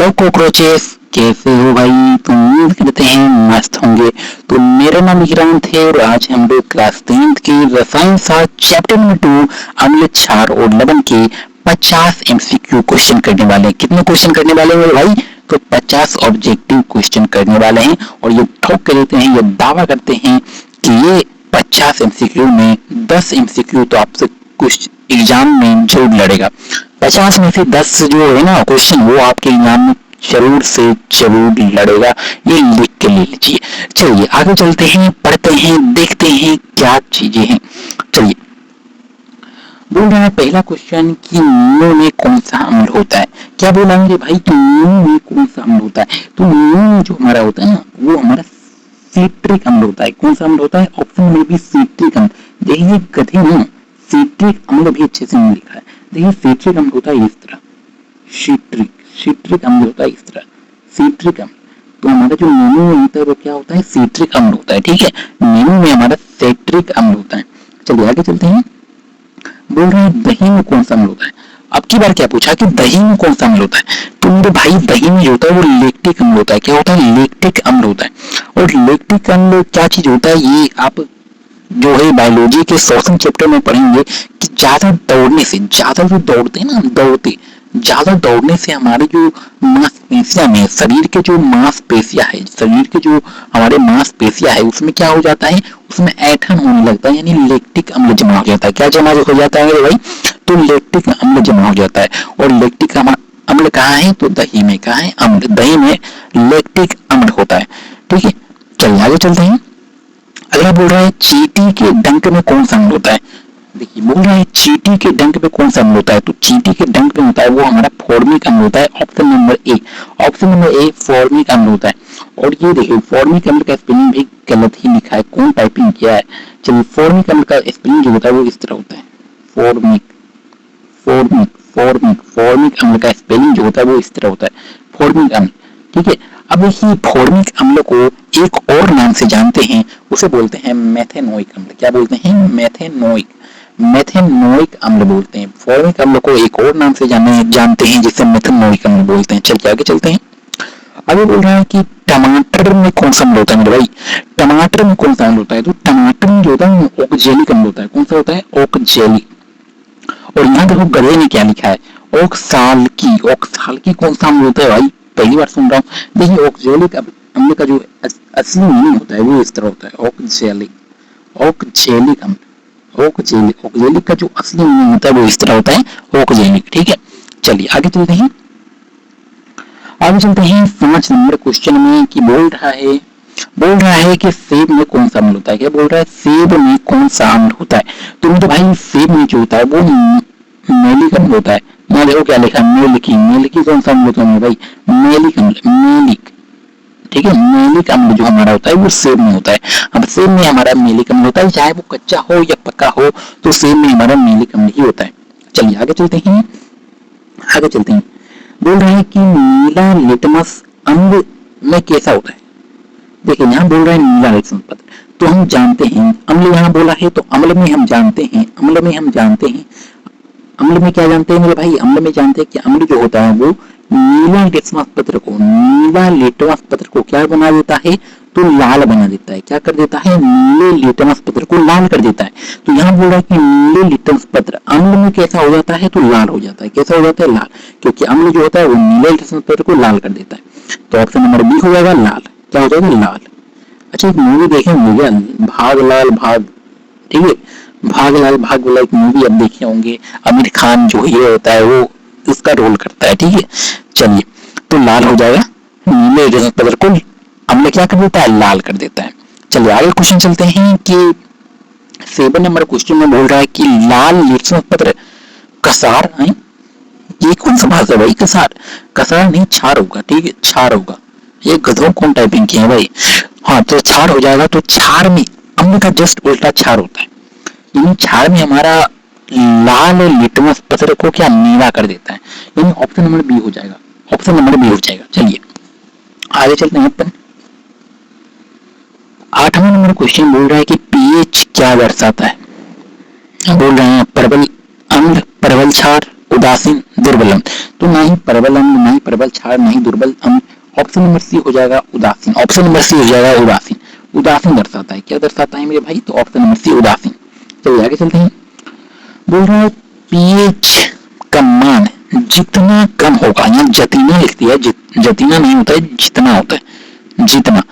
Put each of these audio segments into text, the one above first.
Hello cockroaches, कैसे हो भाई? तो उम्मीद करते हैं मस्त होंगे। तो मेरा नाम विक्रांत है और आज हम लोग क्लास 10th की रसायन शास्त्र चैप्टर नंबर 2 अम्ल क्षार और लवण के 50 एमसीक्यू क्वेश्चन करने वाले हैं। कितने क्वेश्चन करने वाले हैं भाई? तो 50 ऑब्जेक्टिव क्वेश्चन करने वाले हैं और ये ठोक कर देते हैं, ये दावा करते हैं कि ये 50 एमसीक्यू में 10 एमसीक्यू तो आपसे कुछ एग्जाम में जरूर लड़ेगा। 50 में से 10 जो है ना क्वेश्चन, वो आपके एग्जाम में जरूर से जरूर लड़ेगा। ये लिख के ले लीजिए। चलिए आगे चलते हैं, पढ़ते हैं, देखते हैं क्या चीजें हैं। चलिए, बोल रहा है पहला क्वेश्चन कि नींबू में कौन सा अम्ल होता है। क्या बोलेंगे भाई कि नींबू में कौन सा अम्ल होता है? तो नींबू जो हमारा होता है ना, वो हमारा सिट्रिक अम्ल होता है। कौन सा अम्ल होता है? ऑप्शन में भी सिट्रिक अम्ल। देखिए कठिन है, सिट्रिक अम्ल भी अच्छे से नहीं लिखा है। देखिए सिट्रिक अम्ल होता है इस तरह, सिट्रिक अम्ल होता है इस तरह, सिट्रिक अम्ल। तो हमारा जो नींबू में होता है वो क्या होता है? सिट्रिक अम्ल होता है। ठीक है, नींबू में हमारा सिट्रिक अम्ल होता है। चलिए आगे चलते हैं। बोल रहे हैं दही में कौन सा अम्ल होता है। अब की बार क्या पूछा कि दही में कौन सा अम्ल होता है? तो मेरे भाई दही में जो होता है वो लैक्टिक अम्ल होता है। क्या होता है? लैक्टिक अम्ल होता है। और लैक्टिक अम्ल क्या चीज होता है, ये आप जो है बायोलॉजी के सोशल चैप्टर में पढ़ेंगे कि ज्यादा दौड़ने से, ज्यादा जो दौड़ते हैं ना, ज्यादा दौड़ने से हमारे जो मांसपेशियां में, शरीर के जो मांसपेशियां है, शरीर के जो हमारे मांसपेशियां है, उसमें क्या हो जाता है? उसमें ऐठन होने लगता है, यानी लैक्टिक अम्ल जमा हो जाता है। क्या जमा हो जाता है भाई? तो लैक्टिक अम्ल जमा हो जाता है। और लैक्टिक अम्ल कहाँ है? तो दही में। कहाँ है? अम्ल दही में लैक्टिक अम्ल होता है। ठीक है, चलिए आगे चलते हैं। अगला बोल रहा है चींटी के डंक में कौन सा अम्ल होता है। देखिए बोल रहा है चींटी के डंक में कौन सा अम्ल होता है। तो चींटी के डंक में होता है वो हमारा फॉर्मिक अम्ल होता है। ऑप्शन नंबर ए फॉर्मिक अम्ल होता है। और ये देखिए फॉर्मिक अम्ल का स्पेलिंग भी गलत ही लिखा है, कौन टाइपिंग किया है। चलिए फॉर्मिक अम्ल का स्पेलिंग जो होता है वो इस तरह होता है, फॉर्मिक फॉर्मिक फॉर्मिक फॉर्मिक अम्ल का स्पेलिंग जो होता है वो इस तरह होता है, फॉर्मिक अम्ल। ठीक है, अब देखिए फॉर्मिक अम्ल को एक और नाम से जानते हैं, उसे बोलते हैं मेथेनोइक अम्ल। क्या बोलते हैं? मेथेनोइक अम्ल बोलते हैं। फॉर्मिक अम्ल को एक और नाम से जानते हैं जिसे मेथेनोइक अम्ल बोलते हैं। चलिए आगे चलते हैं। अभी बोल रहा है कि टमाटर में कौन सा अम्ल होता है मेरे भाई? टमाटर में कौन सा अम्ल होता है? तो टमाटर में जो होता है ओक्जेलिक अम्ल होता है। कौन सा होता है? ओक्जेलिक। और यहाँ देखो गधे ने क्या लिखा है? ओक्साल्की कौन सा अम्ल होता है भाई? पहली बार सुन रहा हूँ। देखिए ऑक्जेलिक अम्ल का जो असली मीनिंग होता है वो इस तरह होता है, ऑक्जेलिक अम्ल। ऑक्जेलिक का जो असली मीनिंग होता है वो इस तरह होता है, ऑक्जेलिक। ठीक है, चलिए आगे चलते हैं। 5 नंबर क्वेश्चन में कि बोल रहा है कि सेब में कौन सा अम्ल होता है। क्या बोल रहा है? सेब में कौन सा अम्ल होता है? तो मतलब भाई सेब में जो होता है वो मेलिक अम्ल होता है। यहाँ देखो क्या लिखा है, मेलिकी कौन सा अम्ल होता है भाई? मेलिक अम्ल, मेलिक। ठीक है, मेलिक अम्ल जो हमारा होता है वो सेब में होता है। अब सेब में हमारा मेलिक अम्ल होता है, चाहे वो कच्चा हो या पका हो, तो सेब में हमारा मेलिक अम्ल ही होता है। चलिए आगे चलते हैं। बोल रहे हैं कि नीला लिटमस अम्ल में कैसा होता है। देखिए यहाँ बोल रहे हैं नीला लिटमस पत्र, तो हम जानते हैं अम्ल यहाँ बोला है, तो अम्ल में हम जानते हैं अम्ल में क्या जानते हैं मेरे भाई? अम्ल में जानते हैं कि अम्ल जो होता है वो नीला लिटमस पत्र को क्या बना देता है? तो लाल बना देता है। क्या कर देता है? नीले लिटमस पत्र को लाल कर देता है। तो यहाँ बोल रहा है कि नीले लिटमस पत्र अम्ल में कैसा हो जाता है? तो लाल हो जाता है। कैसा हो जाता है? लाल, क्योंकि अम्ल जो होता है वो नीले लिटमस पत्र को लाल कर देता है। तो ऑप्शन नंबर बी हो जाएगा लाल। क्या हो जाएगा? लाल। अच्छा एक मूवी देखे होंगे भाग लाल भाग, ठीक है, भाग लाल भाग वाला एक मूवी अब देखे होंगे, आमिर खान जो हीरो होता है वो उसका रोल करता है। ठीक है, चलिए तो लाल हो जाएगा, नीले लिटमस पत्र को अम्ल क्या कर देता है? लाल कर देता है। चलिए आगे क्वेश्चन चलते हैं कि 7 नंबर क्वेश्चन में बोल रहा है कि लाल लिटमस पत्र कसार है। ये कौन सा भाषा है भाई? कसार नहीं, क्षार होगा। ठीक है, क्षार होगा। ये गधों कौन टाइपिंग किया है भाई? हाँ, तो क्षार हो जाएगा। तो क्षार में अम्ल का जस्ट उल्टा क्षार होता है, यानी क्षार में हमारा लाल लिटमस पत्र को क्या नीला कर देता है, यानी ऑप्शन नंबर बी हो जाएगा। चलिए आगे चलते हैं अपन। 8वां नंबर क्वेश्चन बोल रहा है कि पीएच क्या दर्शाता है। बोल रहे हैं प्रबल अम्ल, प्रबल क्षार, उदासीन, दुर्बल अम्ल। तो ना ही प्रबल अम्ल, ना ही प्रबल क्षार, ना ही दुर्बल अम्ल। ऑप्शन नंबर सी हो जाएगा उदासीन। ऑप्शन नंबर सी हो जाएगा उदासीन। उदासीन दर्शाता है, क्या दर्शाता है मेरे भाई? तो ऑप्शन नंबर सी उदासीन। चलिए आगे चलते हैं। बोल रहा है पीएच का मान जितना कम होगा, यहाँ जतीना लिख दिया, जतीना नहीं होता है, जितना होता है, जितना।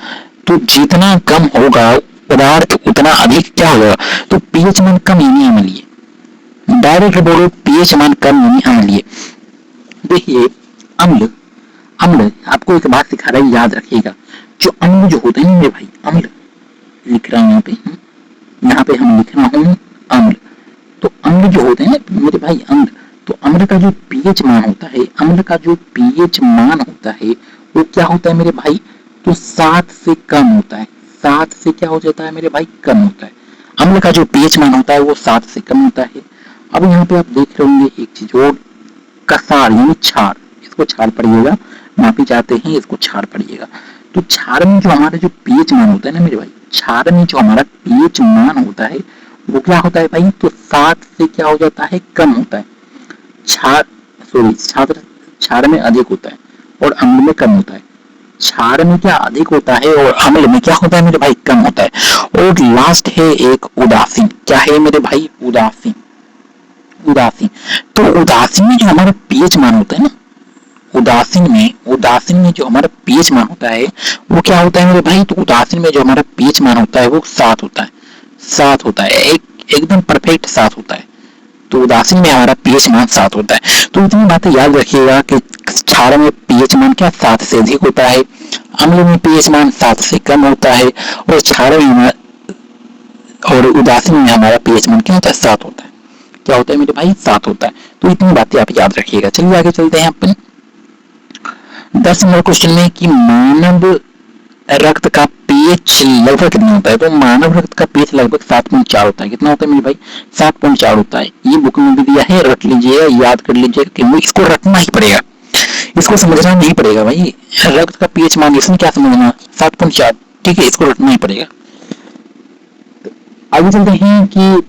तो जितना कम होगा पदार्थ उतना अधिक क्या होगा? तो पीएच मान कम यानी अम्लीय। डायरेक्ट बोलो पीएच मान कम यानी अम्लीय। देखिए अम्ल, अम्ल आपको एक बात सिखा रहा है, याद रखिएगा। जो अम्ल जो होते हैं मेरे भाई, अम्ल लिख रहा हूं यहाँ पे हम लिख रहा हूं अम्ल। तो अम्ल जो होते हैं मेरे भाई, अम्ल, तो अम्ल का जो पीएच मान होता है, अम्ल का जो पीएच मान होता है वो क्या होता है मेरे भाई? तो 7 से कम होता है। 7 से क्या हो जाता है मेरे भाई? कम होता है। अम्ल का जो पीएच मान होता है वो 7 से कम होता है। अब यहाँ पे आप देख रहे होंगे एक चीज और, कसार यानी क्षार, इसको क्षार पढ़िएगा, मापी जाते हैं इसको क्षार पढ़िएगा। तो क्षार में जो हमारा जो पीएच मान होता है ना मेरे भाई, क्षार में जो हमारा पीएच मान होता है वो क्या होता है भाई? तो 7 से क्या हो जाता है? कम होता है। क्षार में अधिक होता है और अम्ल में कम होता है। क्षार में क्या अधिक होता है और अम्ल में क्या होता है मेरे भाई? कम होता है। और लास्ट है एक उदासीन। क्या है मेरे भाई? उदासीन। उदासीन, तो उदासीन में जो हमारा पीएच मान होता है ना, उदासीन में जो हमारा पीएच मान होता है वो क्या होता है मेरे भाई? तो उदासीन में जो हमारा पीएच मान होता है वो 7 होता है। 7 होता है, एकदम परफेक्ट 7 होता है। तो उदासीन में हमारा पीएच मान 7 होता है। तो इतनी बातें याद रखिएगा कि क्षार में पीएच मान क्या 7 से अधिक होता है, अम्ल में पीएच मान 7 से कम होता है, और क्षार में और उदासीन में हमारा पीएच मान क्या होता है? 7 होता है। क्या होता है मेरे भाई? 7 होता है। तो इतनी बातें आप याद रखिएगा। चलिए आगे चलते हैं अपन 10 नंबर क्वेश्चन में कि मानव रक्त का पीएच लगभग कितना होता है? तो मानव रक्त का पीएच लगभग 7.4 होता है। कितना होता है मेरे भाई? 7.4 होता है। ये बुक में भी दिया है, रट लीजिएगा, याद कर लीजिएगा, क्योंकि इसको रटना ही पड़ेगा, इसको समझना नहीं पड़ेगा भाई। रक्त का पीएच मान इसमें क्या समझना? 7.4, ठीक है, इसको रटना ही पड़ेगा। आगे चलते हैं कि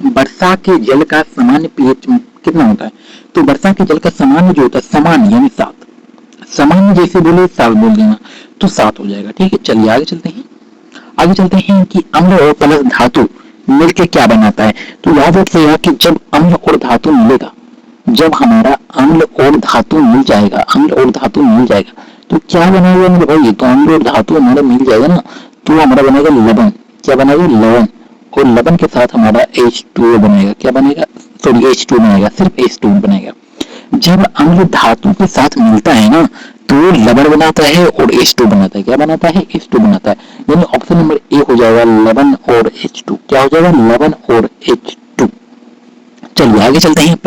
वर्षा के जल का सामान्य पीएच कितना होता है? तो वर्षा के जल का सामान्य जो होता है, सामान्य यानी 7, सामान्य जैसे बोले 7 बोल देना तो 7 हो जाएगा। ठीक है, चलिए आगे चलते हैं। आगे चलते हैं कि अम्ल और प्लस धातु मिलकर क्या बनाता है? तो याद रखिएगा कि जब अम्ल और धातु मिलेगा, जब हमारा अम्ल और धातु मिल जाएगा, अम्ल और धातु मिल जाएगा तो क्या बनाएगा मेरे भाई? तो अम्ल और धातु हमारा मिल जाएगा ना, तो हमारा बनेगा लवण। क्या बनेगा? लवण। और लवण के साथ हमारा H2O बनेगा। क्या बनेगा? सॉरी, H2 बनेगा, सिर्फ H2 बनेगा। जब अम्ल धातु के साथ मिलता है ना तो लवण बनाता है और H2 बनाता है। क्या बनाता है? H2 बनाता है। यानी ऑप्शन नंबर ए हो जाएगा लवण और H2। क्या हो जाएगा? लवण और H2। चलिए आगे चलते हैं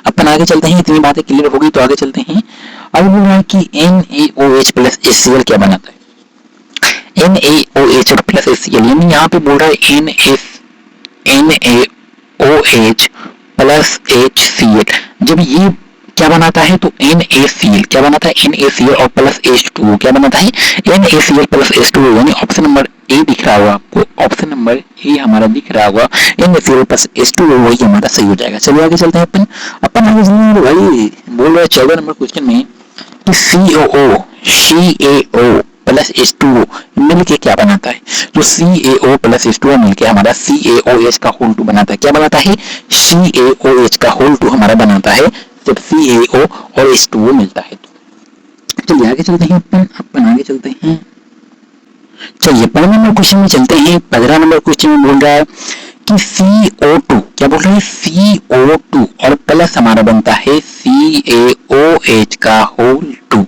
अपन आगे चलते हैं। इतनी बातें क्लियर होगी तो आगे चलते हैं। अब बोल रहा है कि NaOH प्लस HCl क्या बनाता है? NaOH और प्लस HCl, यानी यहाँ पे बोल रहा है NaOH प्लस HCl। जब ये क्या बनाता है? तो NaCl। क्या बनाता है? NaCl और प्लस H2O। क्या बनाता है? NaCl plus H2O। यानी ऑप्शन नंबर ए दिख रहा होगा आपको, ऑप्शन नंबर ए हमारा दिख रहा होगा, NaCl प्लस H2O, वही हमारा सही हो जाएगा। चलिए आगे चलते हैं अपन आगे चलते भाई। बोल रहे 14 नंबर क्वेश्चन में कि CaO प्लस H2O मिलके क्या बनाता है? तो CaO प्लस H2O मिलके हमारा CaOH का होल 2 बनाता है। क्या बनाता है? CaOH का होल 2 हमारा बनाता है जब CaO और H2O मिलता है। चलिए आगे चलते हैं अपन आगे चलते हैं। चलिए 15 नंबर क्वेश्चन में चलते हैं। 15 नंबर क्वेश्चन में बोल रहा है कि CO2, क्या बोल रहे हैं? CO2 और प्लस हमारा बनता है CaOH का होल 2।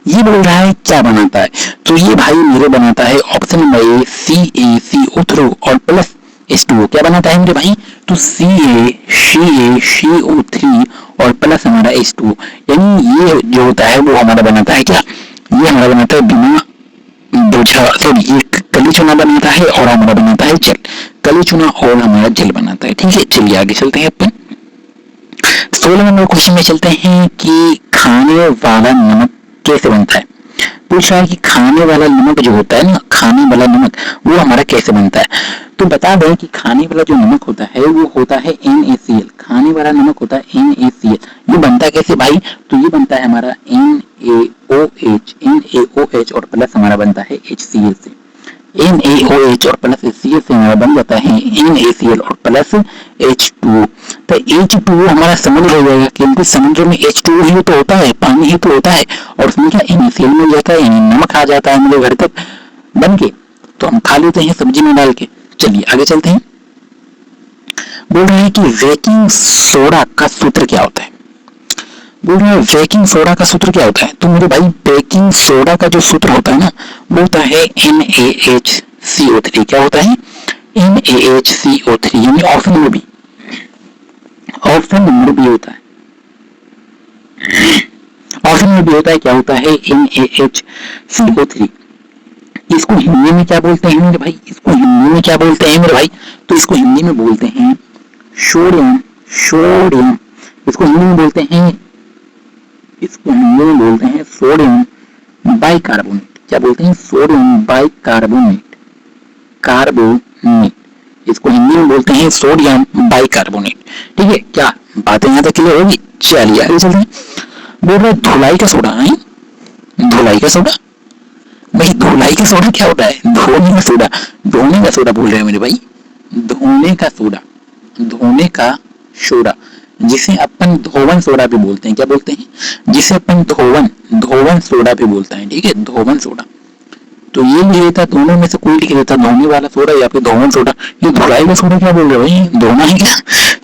ये बोल रहा है क्या बनाता है? तो ये भाई मेरे बनाता है ऑप्शन नंबर ए CaCO3 और प्लस H2O। क्या बनाता है मेरे भाई? तो CaCO3 और प्लस हमारा H2O। यानी ये जो होता है वो हमारा बनाता है क्या? ये हमारा बनाता है बिना बोझा, सॉरी, ये कली चूना बनाता है और हमारा बनाता है जल। कली चूना और हमारा जल बनाता है। ठीक है, चलिए आगे चलते हैं अपन 16 नंबर क्वेश्चन में चलते हैं कि खाने वाला नमक कैसे बनता है? पूछ रहा है कि खाने वाला नमक जो होता है ना, खाने वाला नमक वो हमारा कैसे बनता है? तो बता दें कि खाने वाला जो नमक होता है वो होता है NaCl, खाने वाला नमक होता है NaCl। ये बनता कैसे भाई, तो ये बनता है हमारा NaOH और प्लस हमारा बनता है HCl से। NaOH और प्लस HCl से हमारा बन जाता है NaCl और प्लस H2O। तो H2O हमारा समुद्र हो जाएगा, क्योंकि समुद्र में H2O ही तो होता है, पानी ही तो होता है, और उसमें क्या NaCl मिल जाता है, नमक आ जाता है मेरे घर तक बन के, तो हम खा लेते हैं सब्जी में डाल के। चलिए आगे चलते हैं। बोल रहे हैं कि बेकिंग सोडा का सूत्र क्या होता है। बोल रहे हैं बेकिंग सोडा का सूत्र क्या होता है, तो मेरे भाई बेकिंग सोडा का जो सूत्र होता है ना वो होता है NaHCO3। क्या होता है, NaHCO3, यानी ऑप्शन नंबर बी होता है। ऑप्शन नंबर बी होता है, क्या होता है, NaHCO3। इसको हिंदी में क्या बोलते हैं मेरे भाई, इसको हिंदी में क्या बोलते हैं मेरे भाई, तो इसको हिंदी में बोलते हैं सोडियम। इसको हिंदी में बोलते हैं सोडियम बाइकार्बोनेट। क्या बोलते हैं, सोडियम बाइकार्बोनेट, इसको हिंदी में बोलते हैं सोडियम बाइकार्बोनेट। ठीक है, क्या बातें यहाँ तक क्लियर होगी। चलिए आगे चलते हैं। बोल रहे धुलाई का सोडा है, धुलाई का सोडा भाई, धुलाई का सोडा क्या होता है, धोने का सोडा बोल रहे हैं मेरे भाई, धोने का सोडा जिसे अपन धोवन सोडा भी बोलते हैं। क्या बोलते हैं, जिसे अपन धोवन सोडा भी बोलते हैं। ठीक है, धोवन सोडा। तो ये लिख लेता, दोनों में से कोई लिख लेता, धोने वाला सोडा या फिर धोवन सोडा। ये धुलाई का सोडा क्या बोल रहे भाई, धोना है क्या।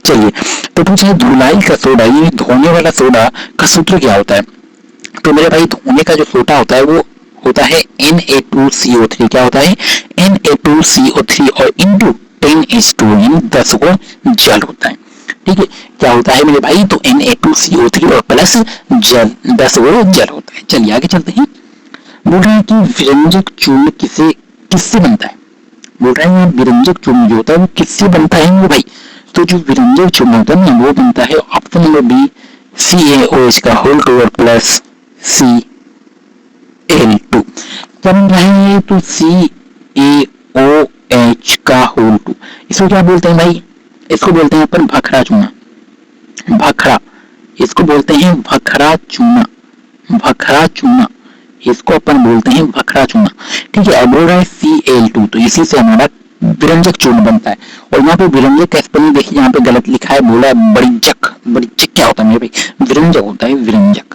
चलिए, तो पूछे धुलाई का सोडा, ये धोने वाला सोडा का सूत्र क्या होता है, तो मेरे भाई धोने का जो सोडा होता है वो होता है Na2CO3। क्या होता है, Na2CO3 और इंटू 10H2, यानी 10 को जल होता है। ठीक है, क्या होता है मेरे भाई, तो Na2CO3 और प्लस जल, 10 वो जल होता है। चलिए आगे चलते हैं। बोल रहे हैं कि विरंजक चूर्ण किससे बनता है। बोल रहे हैं विरंजक चूर्ण जो होता है वो किससे बनता है मेरे भाई, तो जो विरंजक चूर्ण होता है ना वो बनता है ऑप्शन नंबर बी CaOH का होल टू और प्लस Cl2। क्या बन रहा है, तो CaOH का होल टू। इसको क्या बोलते हैं भाई, इसको बोलते हैं अपन भखरा चूना, इसको बोलते हैं भखरा चूना, इसको अपन बोलते हैं भखरा चूना। ठीक है, अब बोल रहा है Cl2, तो इसी से हमारा विरंजक चूर्ण बनता है। और यहाँ पे विरंजक का स्पेलिंग देखिए, यहाँ पे गलत लिखा है, बोला है बड़ीजक। क्या होता है मेरे भाई, विरंजक होता है, विरंजक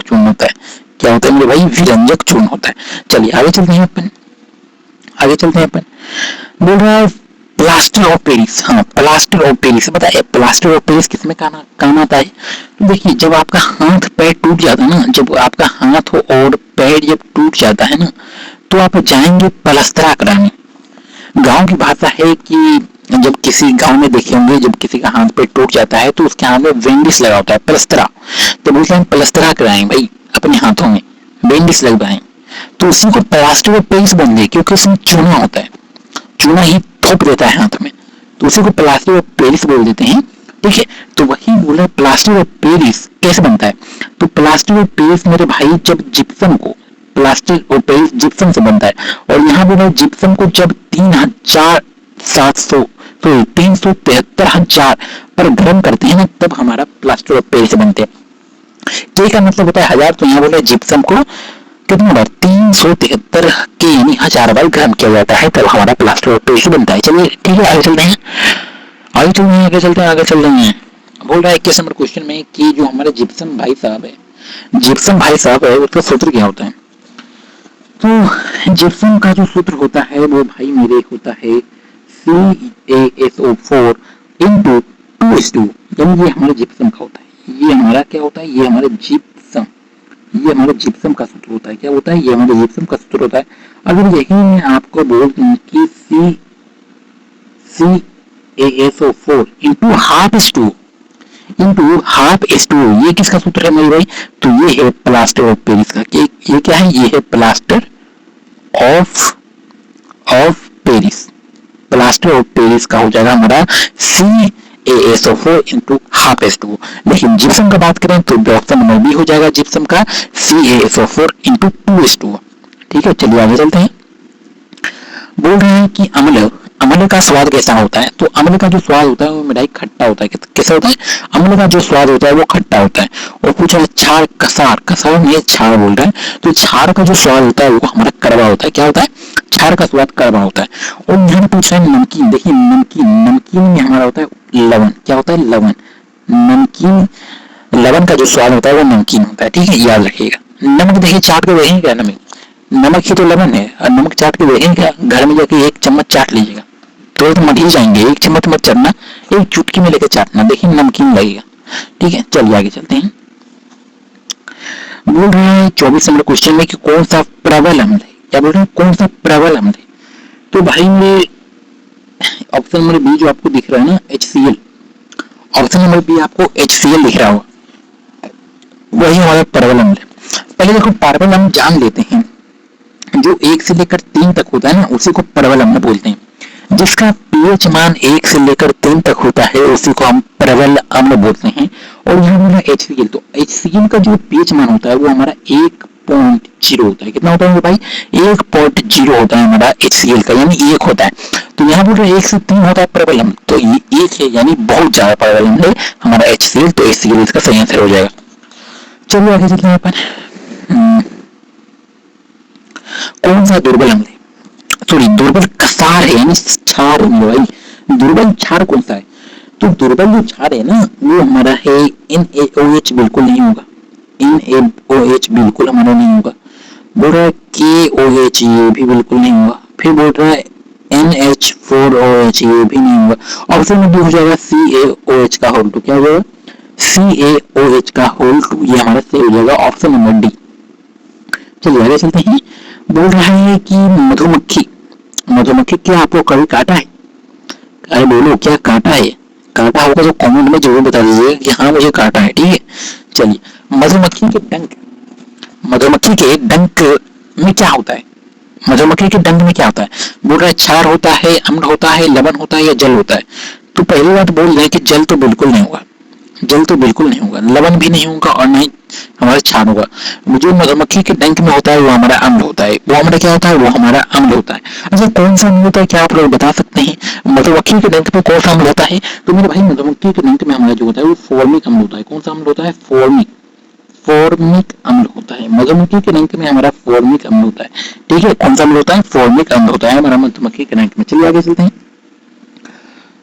चूर्ण होता है। क्या होता है मेरे भाई, विरंजक चूर्ण होता है। चलिए आगे चलते हैं अपन। बोल रहा है प्लास्टर ऑफ पेरिस। हाँ, प्लास्टर ऑफ पेरिस बताइए, प्लास्टर ऑफ पेरिस किसमें काम आता है। तो देखिए, जब आपका हाथ पैर टूट जाता है ना, जब आपका हाथ और पैर जब टूट जाता है ना, तो आप जाएंगे प्लास्टरा कराने। गांव की भाषा है कि जब किसी गांव में देखे होंगे, जब किसी का हाथ पैर टूट जाता है तो उसके हाथ में वेंडिस लगा होता है, प्लास्टरा। तो बोलते हैं प्लास्टरा कराएं भाई, अपने हाथों में वेंडिस लगवाएं, तो उसी को प्लास्टर ऑफ पेरिस बोल दे, क्योंकि उसमें चूना होता है, चूना ही थोप देता है हाथ में, तो उसी को प्लास्टर ऑफ पेरिस बोल देते हैं। ठीक है, तो वही बोला प्लास्टर ऑफ पेरिस कैसे बनता है, तो प्लास्टर ऑफ पेरिस मेरे भाई जब जिप्सम को, प्लास्टर ऑफ पेरिस जिप्सम से बनता है। और यहाँ बोला जिप्सम को जब 373,000 पर गर्म करते हैं ना, तब हमारा प्लास्टर ऑफ पेरिस बनते हैं। के का मतलब होता है 1000, तो यहाँ बोले जिप्सम को कितनी बार, 373 के यानी 1000 बार गर्म किया जाता है, तब हमारा प्लास्टर ऑफ पेरिस बनता है। चलिए ठीक है, आगे चलते हैं। बोल रहा है 21 नंबर क्वेश्चन में कि जो हमारे जिप्सम भाई साहब है उसका सूत्र क्या होता है। तो जिप्सम का जो सूत्र होता है वो भाई मेरे होता है CaSO4 into 2H2, यानी ये हमारे जिप्सम का होता है। ये हमारा क्या होता है, ये हमारे जिप्सम का सूत्र होता है। क्या होता है, ये हमारे जिप्सम का सूत्र होता है। अगर यही मैं आपको बोल दूं कि CaSO4 into half H2O, ये किसका सूत्र है मेरे भाई, तो ये है प्लास्टर ऑफ पेरिस का। ये क्या है, ये है plaster of Paris. Plaster of Paris का हो जाएगा हमारा CaSO4 into half H2O। लेकिन जिप्सम का बात करें तो ऑप्शन नंबर बी हो जाएगा जिप्सम का CaSO4 into 2H2O। ठीक है, चलिए आगे चलते हैं। बोल रहे हैं कि अम्ल अम्ल का स्वाद कैसा होता है? तो अम्ल का जो स्वाद होता है वो मिठाई खट्टा होता है। कैसा होता है? अम्ल का जो स्वाद होता है वो खट्टा होता है। और पूछा है क्षार, कसार, कसार नहीं क्षार बोल रहा है, तो क्षार का जो स्वाद होता है वो हमारा कड़वा होता है। क्या होता है? क्षार का स्वाद कड़वा होता है। और यहाँ पूछा है नमकीन। देखिए नमकीन, नमकीन में हमारा होता है लवण। क्या होता है? लवण। नमकीन, लवण का जो स्वाद होता है वो नमकीन होता है। ठीक है, याद रखिएगा। नमक देखिए चाट के देखेंगे क्या? नमक, नमक ही तो लवण है। और नमक चाट के देखेंगे क्या? घर में जाके एक चम्मच चाट लीजिएगा तो मट ही जाएंगे। एक चम्मच मत चटना, एक चुटकी में लेके चाटना, देखिए नमकीन लगेगा। ठीक है, चलिए आगे चलते हैं। बोल रहे हैं 24 नंबर क्वेश्चन में कि कौन सा प्रबल अम्ल है? क्या बोल रहे हैं? कौन सा प्रबल अम्ल है? तो भाई ये ऑप्शन नंबर बी जो आपको दिख रहा है ना, HCl, ऑप्शन नंबर बी आपको HCl दिख रहा होगा, वही हमारा प्रबल अम्ल है। पहले देखो प्रबल अम्ल जान लेते हैं। जो 1 से लेकर 3 तक होता है ना, उसी को प्रबल अम्ल बोलते हैं। जिसका पीएच मान 1 से लेकर 3 तक होता है उसी को हम प्रबल अम्ल बोलते हैं। और यहाँ बोला HCl, तो HCl का जो पीएच मान होता है वो हमारा 1.0 होता है। कितना होता है भाई? 1.0 होता है हमारा HCl का, यानी 1 होता है। तो यहाँ बोल रहे 1 से 3 होता है प्रबल अम्ल, तो ये 1 है, यानी बहुत ज्यादा प्रबल अम्ल है हमारा HCl, तो HCl इसका सही आंसर हो जाएगा। चलिए आगे चलते हैं अपन। कौन सा दुर्बल अम्ल है? सॉरी, दुर्बल कसार है, यानी क्षार है भाई। दुर्बल क्षार कौन सा है? तो दुर्बल जो क्षार है ना वो हमारा है NaOH, बिल्कुल नहीं होगा। NaOH बिल्कुल हमारा नहीं होगा। बोल रहा है KOH, ये भी बिल्कुल नहीं होगा। फिर बोल रहा है NH4OH, ये भी नहीं होगा। ऑप्शन नंबर हो जाएगा CaOH का होल 2। क्या हो जाएगा? CaOH का होल 2, ये हमारा सही हो जाएगा, ऑप्शन नंबर डी। चलिए आगे चलते हैं। बोल रहा है कि मधुमक्खी, मधुमक्खी क्या आपको कभी काटा है? अरे बोलो, क्या काटा है? काटा होगा तो कमेंट में जरूर बता दीजिएगा कि हाँ मुझे काटा है। ठीक है, चलिए। मधुमक्खी के डंक, मधुमक्खी के डंक में क्या होता है? मधुमक्खी के डंक में क्या होता है? बोल रहा है क्षार होता है, अम्ल होता है, लवण होता है या जल होता है? तो पहली बात बोल रहे हैं कि जल तो बिल्कुल नहीं होगा, जल तो बिल्कुल नहीं होगा, लवण भी नहीं होगा और नहीं हमारा क्षार होगा। जो मधुमक्खी के डंक में होता है वो हमारा अम्ल होता है। वो हमारा क्या होता है? वो हमारा अम्ल होता है। अच्छा, कौन सा अम्ल होता है? क्या आप लोग बता सकते हैं? मधुमक्खी के डंक में कौन सा अम्ल होता है? तो मेरे भाई मधुमक्खी के डंक में हमारा जो होता है वो फॉर्मिक अम्ल होता है। कौन सा अम्ल होता है? फॉर्मिक, फॉर्मिक अम्ल होता है। मधुमक्खी के डंक में हमारा फॉर्मिक अम्ल होता है। ठीक है, कौन सा अम्ल होता है? फॉर्मिक अम्ल होता है हमारा मधुमक्खी के डंक में। चलिए आगे चलते हैं।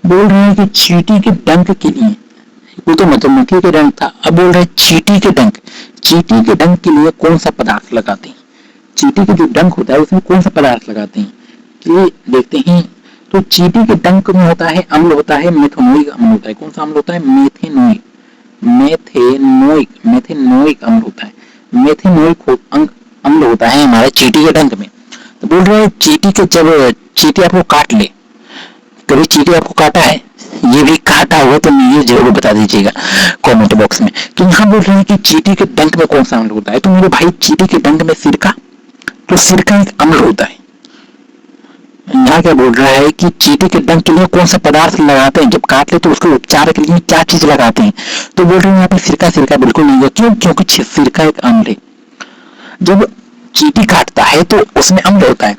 बोल रहे हैं कि चींटी के डंक के लिए, वो तो मधुमक्खी के डंक था, अब बोल रहे हैं चींटी के डंक, चींटी के डंक के लिए कौन सा पदार्थ लगाते हैं? चींटी के जो डंक होता है उसमें कौन सा पदार्थ लगाते हैं? चलिए देखते हैं। तो चींटी के डंक में होता है अम्ल, होता है मेथेनोइक अम्ल होता है। कौन सा अम्ल होता है? मेथेनोइक, मेथेनोइक, मेथेनोइक अम्ल होता है। मेथेनोइक अम्ल होता है हमारे चींटी के डंक में। तो बोल रहे हैं चींटी के, जब चींटी आपको काट ले, कभी चींटी आपको काटा है? ये भी काटा हुआ तो ये जरूर बता दीजिएगा कमेंट बॉक्स में। तो यहाँ बोल रहे हैं कि चींटी के डंक में कौन सा अम्ल होता है? तो मेरे भाई चींटी के डंक में सिरका, तो सिरका एक अम्ल होता है। यहाँ क्या बोल रहा है कि चींटी के डंक के लिए कौन सा पदार्थ लगाते हैं? जब काट ले तो उसके उपचार के लिए क्या चीज लगाते हैं? तो बोल रहे हैं यहाँ पे सिरका, सिरका बिल्कुल नहीं है। क्यों? क्योंकि सिरका एक अम्ल है। जब चींटी काटता है तो उसमें अम्ल होता है,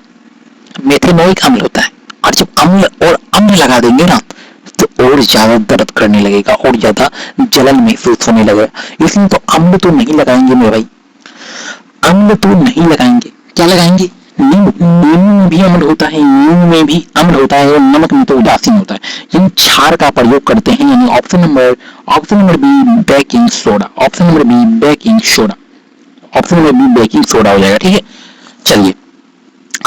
मेथेनोइक अम्ल होता है। और जब अम्ल और अम्ल लगा देंगे ना तो और ज्यादा दर्द करने लगेगा और ज्यादा जलन महसूस होने लगेगा। इसलिए तो अम्ल तो नहीं लगाएंगे मेरे भाई, अम्ल तो नहीं लगाएंगे। क्या लगाएंगे? नींबू, नींबू में भी अम्ल होता है, नींबू में भी अम्ल होता है और नमक में तो उदासीन होता है। यानी क्षार का प्रयोग करते हैं। यानी option number B baking soda, option number B baking soda, option number B baking soda हो जाएगा। ठीक है, चलिए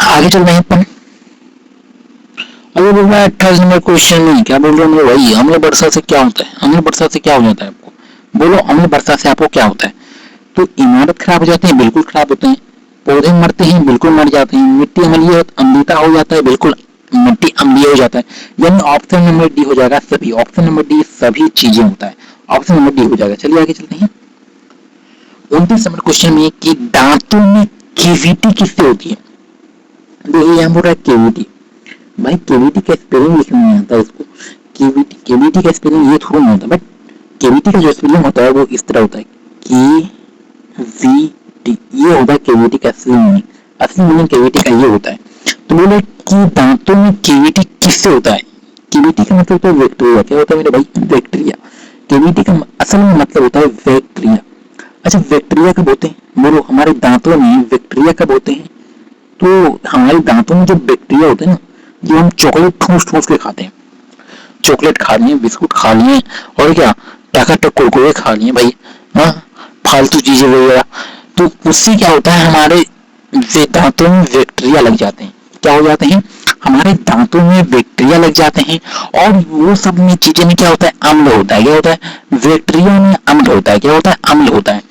आगे चल रहे हैं अपन। अभी बोल रहा है 28 नंबर क्वेश्चन में, क्या बोल रहे हैं भाई? अम्ल वर्षा से क्या होता है? अम्ल वर्षा से क्या हो जाता है आपको? बोलो, अम्ल वर्षा से आपको क्या होता है? तो इमारत खराब हो जाते हैं, बिल्कुल खराब होते हैं। पौधे मरते हैं, बिल्कुल मर जाते हैं। मिट्टी अम्लीय अम्लीता हो जाता है, बिल्कुल मिट्टी अम्लीय हो जाता है। यानी ऑप्शन नंबर डी हो जाएगा सभी, ऑप्शन नंबर डी सभी चीजें होता है, ऑप्शन नंबर डी हो जाएगा। चलिए आगे चलते हैं। 29 नंबर क्वेश्चन में कि दांतों में कैविटी किससे होती है? देखिए यहाँ बोल रहा है कैविटी, भाई केवीटी का स्पेलिंग लिखना नहीं आता इसको। केवीटी, केवीटी का स्पेलिंग ये थोड़ा नहीं होता, बट केवीटी का जो स्पेलिंग होता है वो इस तरह होता है, केवीटी, ये होता है केवीटी का असली मीनिंग। असली मीनिंग केवीटी का ये होता है। तो बोले कि दांतों में केविटी किससे होता है? केविटी का मतलब तो बैक्टीरिया। क्या होता है मेरे भाई? बैक्टीरिया। केविटी का असल में मतलब होता है बैक्टीरिया। अच्छा, बैक्टीरिया कब होते हैं? बोलो, हमारे दांतों में बैक्टीरिया कब होते हैं? तो हमारे दांतों में जो बैक्टीरिया होते हैं ना, जो हम चॉकलेट ठूस ठूस के खाते हैं, चॉकलेट खा लिए, बिस्कुट खा लिए, और क्या टकाटक कुरकुरे खा लिए भाई, हाँ, फालतू चीजें वगैरह, तो उससे क्या होता है, हमारे दांतों में बैक्टीरिया लग जाते हैं। क्या हो जाते हैं? हमारे दांतों में बैक्टीरिया लग जाते हैं, और वो सब में चीजें में क्या होता है? अम्ल होता है। क्या होता है? बैक्टीरिया में अम्ल होता है। क्या होता है? अम्ल होता है।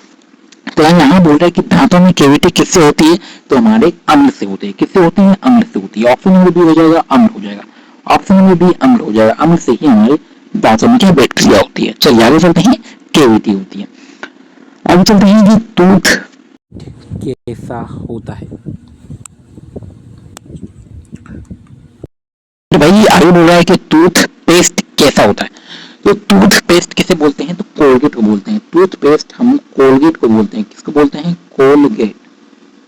तो यहाँ बोल रहा है कि दांतों में कैविटी किससे होती है? तो हमारे अम्ल से होती है। किससे होती है? अम्ल से होती है। ऑप्शन नंबर बी हो जाएगा, अम्ल हो जाएगा। ऑप्शन नंबर बी अम्ल हो जाएगा। अम्ल से ही हमारे दांतों में क्या बैक्टीरिया होती है। चलिए आगे चलते हैं, कैविटी होती है। आगे चलते हैं कि टूथ कैसा होता है। भाई आगे बोल रहा है कि टूथ पेस्ट कैसा होता है। तो टूथ पेस्ट किसे बोलते हैं? तो कोलगेट को बोलते हैं। टूथ पेस्ट हम कोलगेट को बोलते हैं। किसको बोलते हैं? कोलगेट।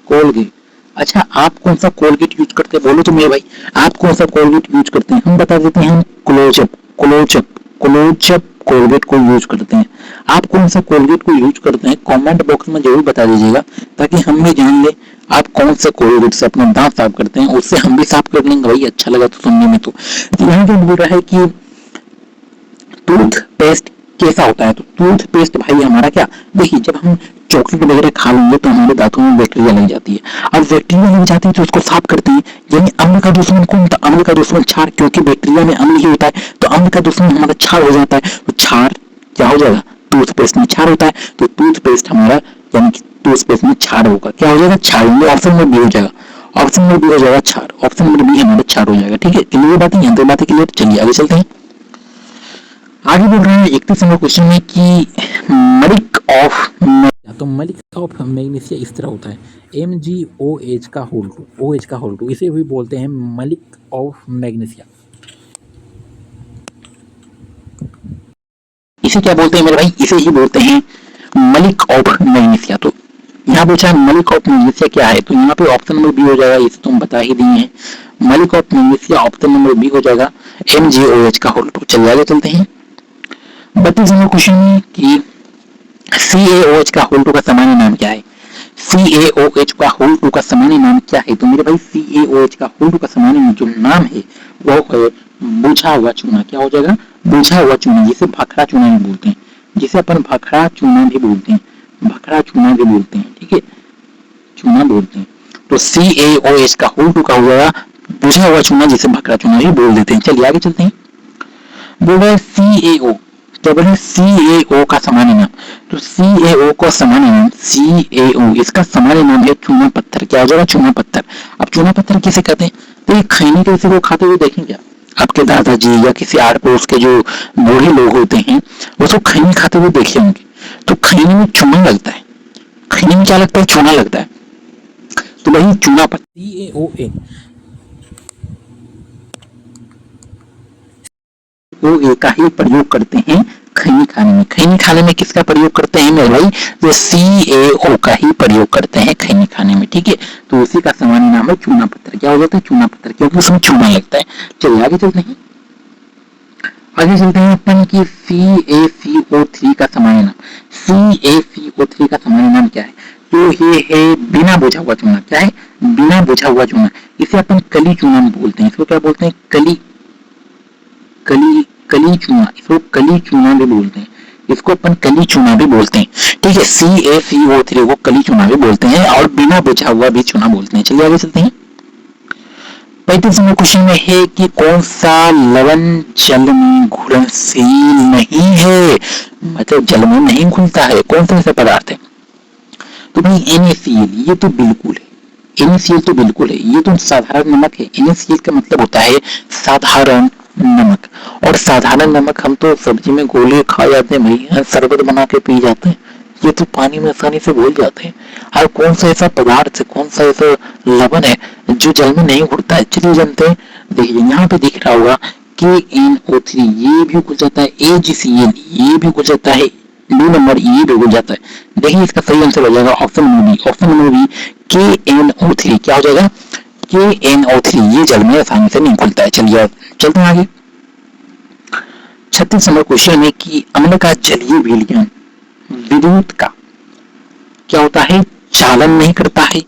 कोलगेट। अच्छा, आप कौन सा कोलगेट यूज करते हैं? बोलो तो मेरे भाई, आप कौन सा कोलगेट यूज करते हैं? हम बता देते हैं, हम क्लोजअप क्लोजअप क्लोजअप कोलगेट को यूज करते हैं। आप कौन सा कोलगेट को यूज करते हैं? कमेंट बॉक्स में जरूर बता दीजिएगा, ताकि हम भी जान ले आप कौन से कोलगेट से अपना दांत साफ करते हैं। उससे हम भी साफ कर लेंगे भाई, अच्छा लगा तो सुनने में। तो यहाँ क्या बोल रहा है कि टूथ पेस्ट कैसा होता है? तो टूथ पेस्ट भाई हमारा क्या, देखिए, जब हम चॉकलेट वगैरह खा लेंगे तो हमारे दांतों में बैक्टीरिया लग जाती है। अब बैक्टीरिया लग जाती है तो उसको साफ करते हैं। यानी अम्ल का दुश्मन कौन? तो अम्ल का दुश्मन क्षार, क्योंकि बैक्टीरिया में अम्ल ही होता है, तो अम्ल का दुश्मन हमारा क्षार हो जाता है। तो क्षार क्या हो जाएगा? टूथपेस्ट में क्षार होता है, तो टूथपेस्ट हमारा, यानी कि टूथपेस्ट में क्षार होगा। क्या हो जाएगा? क्षार। ऑप्शन नंबर बी हो जाएगा। ऑप्शन नंबर बी हो जाएगा क्षार। ऑप्शन नंबर बी हमारा क्षार हो जाएगा। ठीक है, क्लियर बात है? यहाँ दो बातें क्लियर। चलिए आगे चलते हैं। आगे बोल रहे हैं 31 नंबर क्वेश्चन में कि मलिक ऑफ, तो मलिक ऑफ मैग्नीशिया इस तरह होता है, MgOH का होल टू, OH का होल टू, इसे भी बोलते हैं मलिक ऑफ मैग्नीशिया। इसे क्या बोलते हैं मेरे भाई? इसे ही बोलते हैं मलिक ऑफ मैग्नीशिया। तो यहाँ पूछा है मलिक ऑफ मैग्नीशिया क्या है, तो यहाँ पे ऑप्शन नंबर बी हो जाएगा। इसे तुम बता ही दिए हैं, milk of magnesia option number B हो जाएगा, MgOH का होल टू। चलिए आगे चलते हैं। 32 नंबर क्वेश्चन में कि CaOH का होल टू का सामान्य नाम क्या है? CaOH का होल टू का सामान्य नाम क्या है? तो मेरे भाई CaOH का होल टू का सामान्य जो नाम है वो है बुझा हुआ चूना। क्या हो जाएगा? बुझा हुआ चूना, जिसे भखरा चूना भी बोलते हैं, जिसे अपन भखरा चूना भी बोलते हैं, भखरा चूना भी बोलते हैं। ठीक है, चूना बोलते हैं। तो CaOH का होल टू का हो जाएगा बुझा हुआ चूना, जिसे भखरा चूना भी बोल देते हैं। चलिए आगे चलते हैं। बोल रहे CaO, तो बोले CaO का सामान्य नाम, तो CaO का सामान्य नाम CaO, इसका सामान्य नाम है चूना पत्थर। क्या हो जाएगा? चूना पत्थर। अब चूना पत्थर किसे कहते हैं? तो ये खैनी कैसे को खाते हुए देखें क्या आपके दादाजी या किसी आड़ पड़ोस के जो बूढ़े लोग होते हैं, वो सब खैनी खाते हुए देखे होंगे। तो खैनी में चूना लगता है। खैनी में क्या लगता है? चूना लगता है। तो वही चूना पत्थर CaOA वो का ही प्रयोग करते हैं खैनी खाने में। खैनी खाने में किसका प्रयोग करते हैं मेरे भाई? तो CaO का ही प्रयोग करते हैं खैनी खाने में। ठीक है, तो उसी का सामान्य नाम है चूना पत्थर। क्या हो जाता है? चूना पत्थर, क्योंकि उसमें चूना लगता है। चलिए आगे चलते हैं। आगे चलते हैं अपन की CaCO3 का सामान्य नाम। CaCO3 का सामान्य नाम क्या है? तो ये है बिना बुझा हुआ चूना। क्या है? बिना बुझा हुआ चूना। इसे अपन कली चूना बोलते हैं। इसको क्या बोलते हैं? कली कली चूना। इसको कली चूना भी बोलते हैं। इसको अपन कली चूना भी बोलते हैं। ठीक है, CaCO3 को कली चूना भी बोलते हैं, और बिना बुझा हुआ भी चूना बोलते हैं। चलिए आगे चलते हैं। 35 नंबर क्वेश्चन में है कि कौन सा लवण जल में घुलनशील नहीं है, मतलब जल में नहीं घुलता है। कौन सा ऐसा पदार्थ है? तो भाई NaCl, ये तो बिल्कुल है। NaCl तो बिल्कुल है, ये तो साधारण नमक है। NaCl का मतलब होता है साधारण नमक, और साधारण नमक हम तो सब्जी में घोल खा जाते हैं भाई, शरबत बना के पी जाते हैं। ये तो पानी में आसानी से घुल जाते हैं। और कौन सा ऐसा पदार्थ है, कौन सा ऐसा लवण है जो जल में नहीं घुलता है? चलिए जानते हैं। देखिए यहाँ पे दिख रहा होगा KNO3, ये भी घुल जाता है। AgCl, ये भी घुल जाता है। 2 नंबर ये भी घुल जाता है। देखिए इसका सही आंसर हो जाएगा option number B. Option number B KNO3 क्या हो जाएगा? KNO3 ये जल में आसानी से नहीं घुलता है। चलिए चलते हैं आगे। 36 नंबर क्वेश्चन है कि अम्ल का जलीय विलयन विद्युत का क्या होता है, चालन नहीं करता है,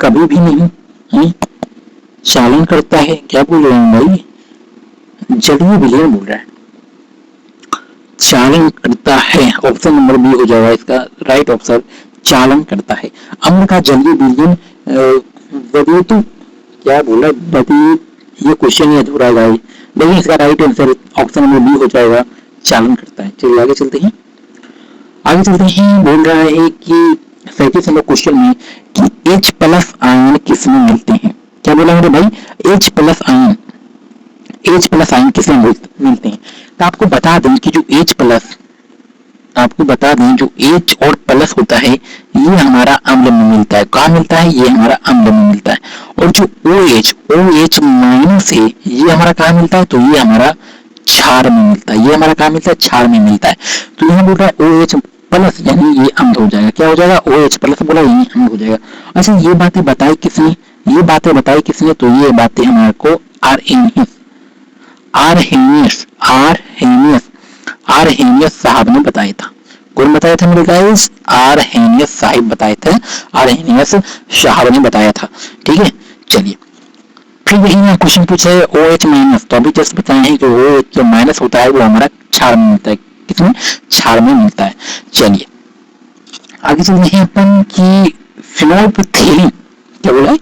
कभी भी नहीं है, चालन करता है। क्या बोल रहे हैं भाई, जलीय विलयन बोल रहा है, चालन करता है। ऑप्शन नंबर बी हो जाएगा इसका राइट ऑप्शन, चालन करता है। अम्ल का जलीय विलयन विद्युत क्या बोला, विद्युत, ये क्वेश्चन ही अधूरा है, लेकिन इसका right answer option number B हो जाएगा, चालन करता है। चलिए आगे चलते हैं। आगे चलते हैं, बोल रहा है कि 37 नंबर क्वेश्चन में कि H प्लस आयन किसमें मिलते हैं। क्या बोला मेरे भाई, H plus ion, H plus ion किसमें मिलते हैं। तो आपको बता दें कि जो H प्लस, आपको बता दें जो H और प्लस होता है ये हमारा अम्ल में मिलता है। कहाँ मिलता है, ये हमारा अम्ल में मिलता है। और जो OH माइनस है ये हमारा कहाँ मिलता है, तो ये हमारा क्षार में मिलता है। ये हमारा कहाँ मिलता है, क्षार में मिलता है। तो यहाँ बोल रहा है OH प्लस यानी ये अम्ल हो जाएगा। क्या हो जाएगा, OH प्लस बोला यही अम्ल हो जाएगा। अच्छा ये बातें बताई किसने, ये बातें बताई किसने, तो ये बातें हमारे को आरहेनियस साहब ने बताया था। कौन बताया था मेरे गाइस, आरहेनियस साहब बताए थे, आरहेनियस साहब ने बताया था। ठीक है, चलिए फिर यही क्वेश्चन पूछा है OH माइनस, तो अभी जस्ट बताए हैं कि OH जो माइनस होता है वो हमारा क्षार में मिलता है। किसमें, क्षार में मिलता है। चलिए आगे चलते हैं अपन की फिनोल्फथेलिन, क्या बोला है,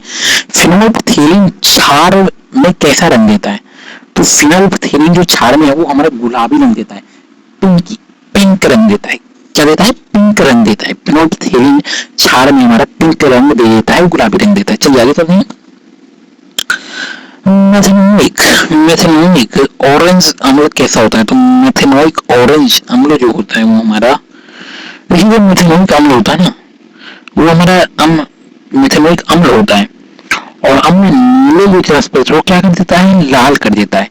फिनोल्फथेलिन क्षार में कैसा रंग देता है। तो फिनोल्फथेलिन जो क्षार में है वो हमारा गुलाबी रंग देता है, पिंक रंग देता है। क्या देता है, पिंक रंग देता है। फिनोल्फथेलिन क्षार में हमारा पिंक रंग दे देता है, गुलाबी रंग देता है। चलिए आगे चलते हैं। मेथेनोइक ऑरेंज अम्ल कैसा होता है। तो मेथेनोइक ऑरेंज अम्ल जो होता है वो हमारा, देखिए मेथेनोइक अम्ल होता है ना वो हमारा मेथेनोइक अम्ल होता है। और अम्ल नीले लिटमस पत्र को क्या कर देता है, लाल कर देता है।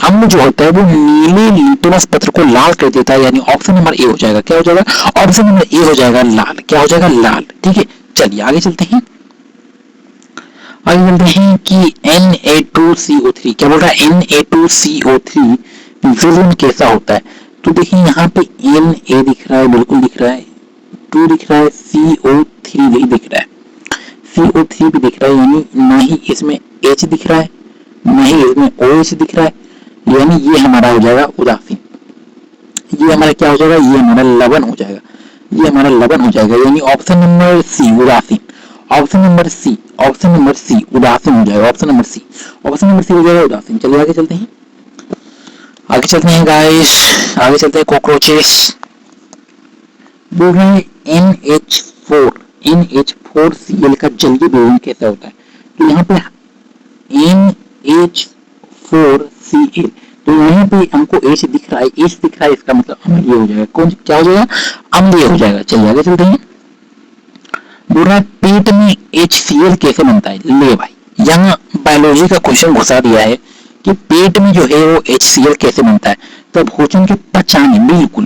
अम्ल जो होता है वो नीले लिटमस पत्र को लाल कर देता है, यानी ऑप्शन नंबर ए हो जाएगा। क्या हो जाएगा, ऑप्शन नंबर ए हो जाएगा लाल। क्या हो जाएगा, लाल। ठीक है, चलिए आगे चलते हैं। आगे चलते हैं कि Na2CO3, क्या बोल रहा है, Na2CO3 विलयन कैसा होता है। तो देखिए यहाँ पे Na दिख रहा है, बिल्कुल दिख रहा है, 2 दिख रहा है, CO3 भी दिख रहा है, CO3 भी दिख रहा है, यानी ना ही इसमें H दिख रहा है ना ही इसमें OH दिख रहा है, यानी ये हमारा हो जाएगा उदासीन। ये हमारा क्या हो जाएगा, ये हमारा लवण हो जाएगा, ये हमारा लवण हो जाएगा, यानी ऑप्शन नंबर सी उदासीन। ऑप्शन नंबर सी उदासीन हो जाएगा। ऑप्शन नंबर सी हो जाएगा उदासीन। चलिए आगे चलते हैं। आगे चलते हैं गाइस, आगे चलते हैं कॉकरोचेस। बोल रहे हैं NH4Cl का जलीय विलयन कैसा होता है। तो यहाँ पे NH4Cl, तो यहाँ पे हमको H दिख रहा है, इसका मतलब अम्लीय हो जाएगा। कौन क्या हो जाएगा, अम्लीय हो जाएगा। चलिए आगे चलते हैं। बोल रहा है पेट में HCl कैसे बनता है। ले भाई, यहाँ बायोलॉजी का क्वेश्चन घुसा दिया है कि पेट में जो है वो HCl कैसे बनता है। तो भोजन के पचाने, बिल्कुल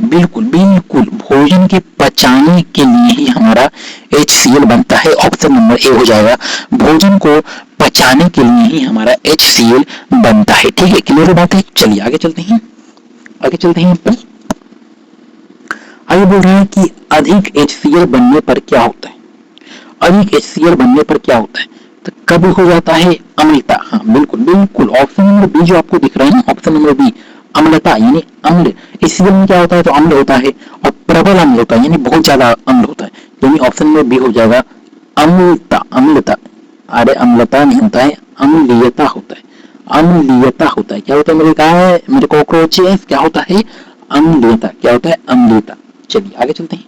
भोजन के पचाने के लिए ही हमारा HCl बनता है। ऑप्शन नंबर ए हो जाएगा, भोजन को पचाने के लिए ही हमारा HCl बनता है। ठीक है, क्लियर बात है। चलिए आगे चलते हैं। आगे बोल रहे हैं कि अधिक HCl बनने पर क्या होता है। अधिक HCl बनने पर क्या होता है, तो कब हो जाता है अम्लता। हाँ बिल्कुल ऑप्शन नंबर बी जो आपको दिख रहा है ना, ऑप्शन नंबर बी अम्लता, यानी अम्ल। HCl में क्या होता है, तो अम्ल होता है, और प्रबल अम्ल होता है, यानी बहुत ज्यादा अम्ल होता है, यानी ऑप्शन नंबर बी हो जाएगा अम्लता। अरे अम्लता नहीं होता है, अम्लीयता होता है। क्या होता है मेरे, कहा है मेरे कॉकरोचेस, क्या होता है, अम्लीयता। क्या होता है, अम्लीयता। चलिए आगे चलते हैं।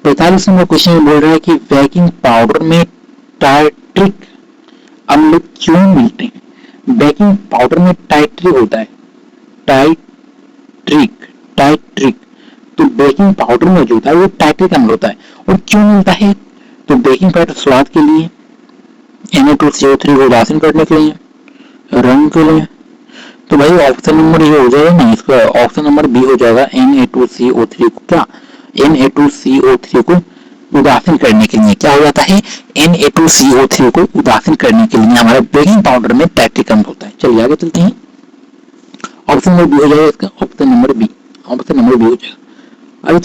45 नंबर क्वेश्चन में बोल रहा है कि बेकिंग पाउडर में टाइट्रिक अम्ल क्यों मिलते हैं। बेकिंग पाउडर में टाइट्रिक होता है, टाइट्रिक, तो बेकिंग पाउडर में जो होता है वो टाइट्रिक अम्ल होता है। और क्यों मिलता है, तो बेकिंग पाउडर स्वाद के लिए, Na2CO3 को उदासीन करने के लिए, रंग के लिए। तो भाई ऑप्शन नंबर ये हो जाएगा ना, इसका ऑप्शन नंबर बी हो जाएगा, Na2CO3 को क्या, Na2CO3 को उदासीन करने के लिए क्या हो जाता है, Na2CO3 को उदासीन करने के लिए हमारा बेकिंग पाउडर में लैक्टिक अम्ल होता है। चलिए आगे चलते हैं, ऑप्शन नंबर बी हो जाएगा इसका, ऑप्शन नंबर बी हो जाएगा। आगे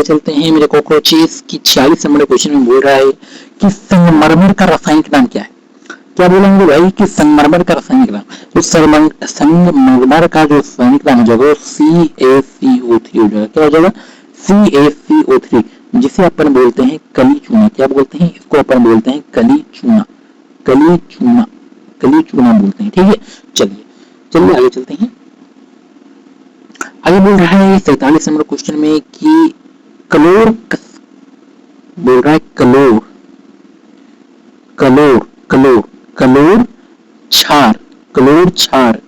चलते हैं मेरे कॉकरोचेस की 46 नंबर क्वेश्चन में बोल रहा है कि संगमरमर का रासायनिक नाम क्या है। क्या बोलेंगे भाई कि संगमरमर का रासायनिक नाम, तो संगमरमर का जो रासायनिक नाम हो जाएगा CaCO3 हो जाएगा। क्या हो जाएगा, CaCO3, जिसे अपन बोलते हैं कली चूना। क्या बोलते हैं इसको, अपन बोलते हैं कली चूना बोलते हैं। ठीक है, चलिए आगे चलते हैं। आगे बोल रहा है 47 नंबर क्वेश्चन में कि क्लोर क्षार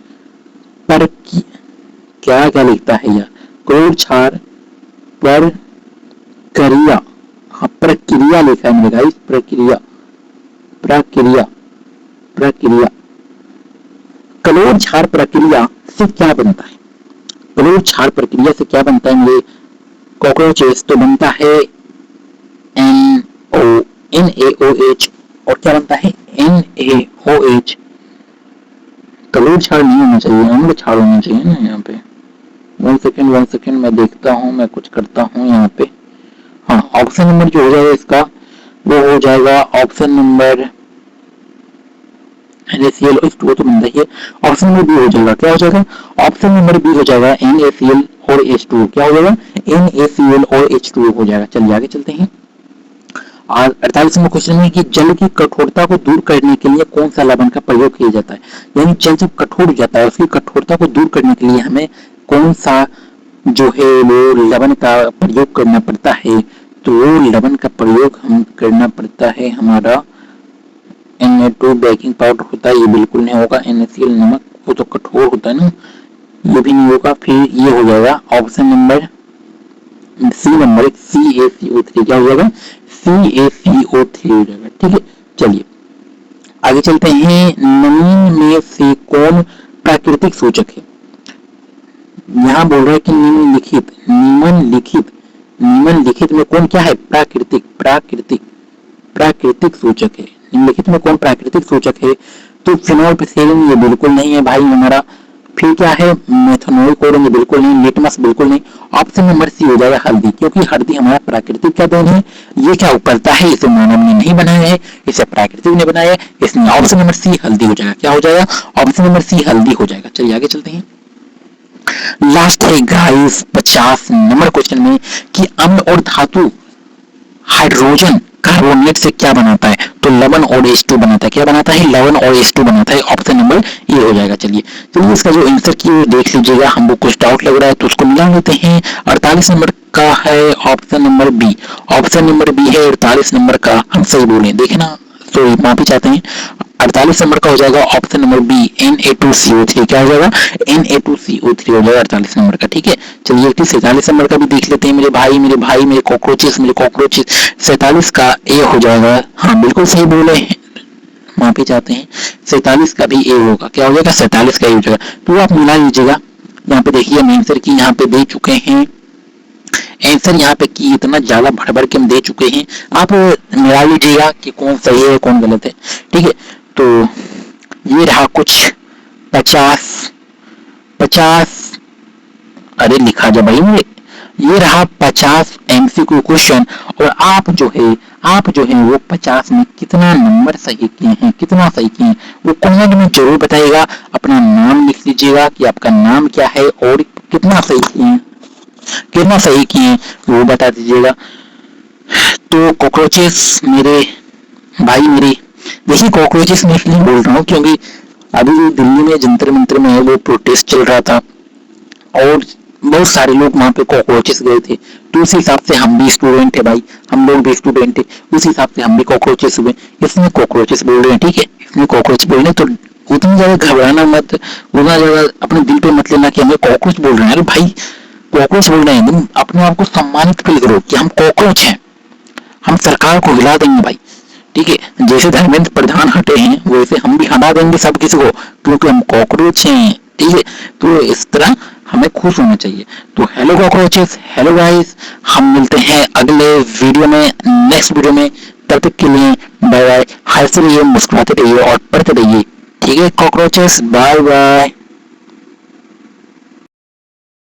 पर क्या लिखता है यह, क्लोर क्षार पर प्रक्रिया लिखा है मेरे गाइस, प्रक्रिया क्लोर क्षार प्रक्रिया से क्या बनता है, क्लोर क्षार प्रक्रिया से क्या बनता है मेरे कॉकरोचेस, तो बनता है NaOH, और क्या बनता है NaOH। क्लोर क्षार नहीं होना चाहिए, अम्ल क्षार होना चाहिए ना। यहाँ पे 1 सेकेंड मैं देखता हूँ, मैं कुछ करता हूँ यहाँ पे। हाँ, ऑप्शन नंबर जो हो जाएगा इसका वो हो जाएगा ऑप्शन नंबर NaCl तो बनता ही है। ऑप्शन नंबर बी हो जाएगा, क्या हो जाएगा, ऑप्शन नंबर बी हो जाएगा NaCl और H2O। क्या हो जाएगा, NaCl और H2O हो जाएगा। चलिए आगे चलते हैं। 48 नंबर क्वेश्चन में कि जल की कठोरता को दूर करने के लिए कौन सा लवण का प्रयोग किया जाता है, यानी जल जब कठोर हो जाता है उसकी कठोरता को दूर करने के लिए हमें कौन सा जो है वो लवण का प्रयोग करना पड़ता है, तो वो लवण का प्रयोग हम करना पड़ता है हमारा Na2 बेकिंग पाउडर होता है, ये बिल्कुल नहीं होगा। NaCl नमक, वो तो कठोर होता है ना, ये भी नहीं होगा। फिर ये हो जाएगा option number C number CaCO3। क्या हो जाएगा, CaCO3 हो जाएगा। ठीक है, चलिए आगे चलते हैं। नमी में से कौन प्राकृतिक सूचक है, यहाँ बोल रहा है कि निम्नलिखित में कौन क्या है, प्राकृतिक सूचक है। निम्नलिखित में कौन प्राकृतिक सूचक है, तो फिनोल पिथेलिन ये बिल्कुल नहीं है भाई हमारा। फिर क्या है, मेथनॉल कोड ये बिल्कुल नहीं, लिटमस बिल्कुल नहीं। ऑप्शन नंबर सी हो जाएगा हल्दी, क्योंकि हल्दी हमारा प्राकृतिक का देन है। ये क्या उकलता है, इसे मानव ने नहीं बनाया है, इसे प्राकृतिक ने बनाया है, इसलिए ऑप्शन नंबर सी हल्दी हो जाएगा। क्या हो जाएगा, ऑप्शन नंबर सी हल्दी हो जाएगा। चलिए आगे चलते हैं। लास्ट है गाइस 50 नंबर क्वेश्चन में कि अम्ल और धातु हाइड्रोजन कार्बोनेट से क्या बनाता है, तो लवण और H2 बनाता है। क्या बनाता है, लवण और H2 बनाता है। ऑप्शन नंबर ये हो जाएगा। चलिए इसका जो आंसर की वो देख लीजिएगा, हमको कुछ डाउट लग रहा है तो उसको मिला लेते हैं। 48 नंबर का है option number B, option number B है 48 नंबर का, हम सही बोले देखे ना, तो माफी चाहते हैं। 48 नंबर का हो जाएगा ऑप्शन नंबर बी Na2CO3। क्या हो जाएगा, Na2CO3 हो जाएगा 48 नंबर का। ठीक है, चलिए 47 नंबर का भी देख लेते हैं मेरे भाई मेरे कॉकरोचेस 47 का ए हो जाएगा। हाँ बिल्कुल सही बोले, माफी चाहते हैं। 47 का भी ए होगा। क्या हो जाएगा, 47 का ए हो जाएगा। तो आप मिला लीजिएगा। यहाँ पे देखिए हम आंसर की यहाँ पे दे चुके हैं, आंसर यहाँ पे की इतना ज्यादा भर के हम दे चुके हैं, आप मिला लीजिएगा कि कौन सही है कौन गलत है। ठीक है, तो ये रहा कुछ 50 अरे लिखा जा भाई मेरे, ये रहा 50 MCQ क्वेश्चन, और आप जो है वो 50 में कितना नंबर सही किए हैं, कितना सही किए हैं वो कमेंट में जरूर बताइएगा। अपना नाम लिख लीजिएगा कि आपका नाम क्या है और कितना सही किए वो बता दीजिएगा। तो कॉकरोचेस मेरे भाई देखिए, कॉकरोचेस मैं इसलिए बोल रहा हूँ क्योंकि अभी जो दिल्ली में जंतर मंतर में है वो प्रोटेस्ट चल रहा था और बहुत सारे लोग वहां पे कॉकरोचेस गए थे, तो उस हिसाब से हम भी स्टूडेंट है भाई, हम लोग भी स्टूडेंट है, उस हिसाब से हम भी कॉकरोचेस हुए, इसमें कॉकरोचेस बोल रहे हैं। ठीक है, इसमें कॉकरोच बोल रहे हैं, तो उतना ज्यादा घबराना मत, उतना ज्यादा अपने दिल पे मत लेना कि हमें कॉकरोच बोल रहे हैं। अरे भाई कॉकरोच बोल रहे हैं, तुम अपने आप को सम्मानित फील करो कि हम कॉकरोच हैं, हम सरकार को हिला देंगे भाई। ठीक है, जैसे धर्मेंद्र प्रधान हटे हैं वैसे हम भी हटा देंगे सब किसी को, क्योंकि हम कॉकरोच हैं। ठीक है, तो इस तरह हमें खुश होना चाहिए। तो हेलो कॉकरोचेस, हेलो गाइस, हम मिलते हैं अगले वीडियो में, नेक्स्ट वीडियो में। तब तक के लिए बाय बाय, हंसते रहिए, मुस्कुराते रहिए और पढ़ते रहिए। ठीक है कॉकरोचेस, बाय बाय।